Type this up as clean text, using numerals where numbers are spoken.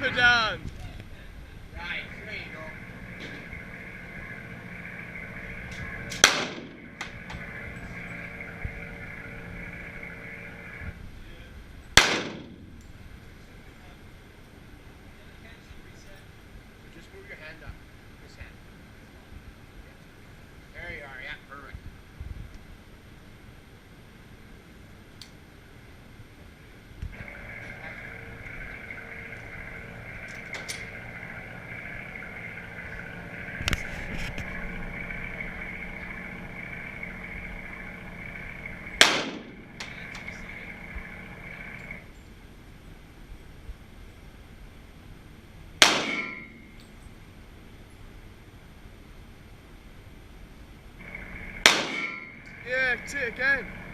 her down. Right, there you go. Just move your hand up. This hand. There you are, yeah, perfect. Yeah, see it again.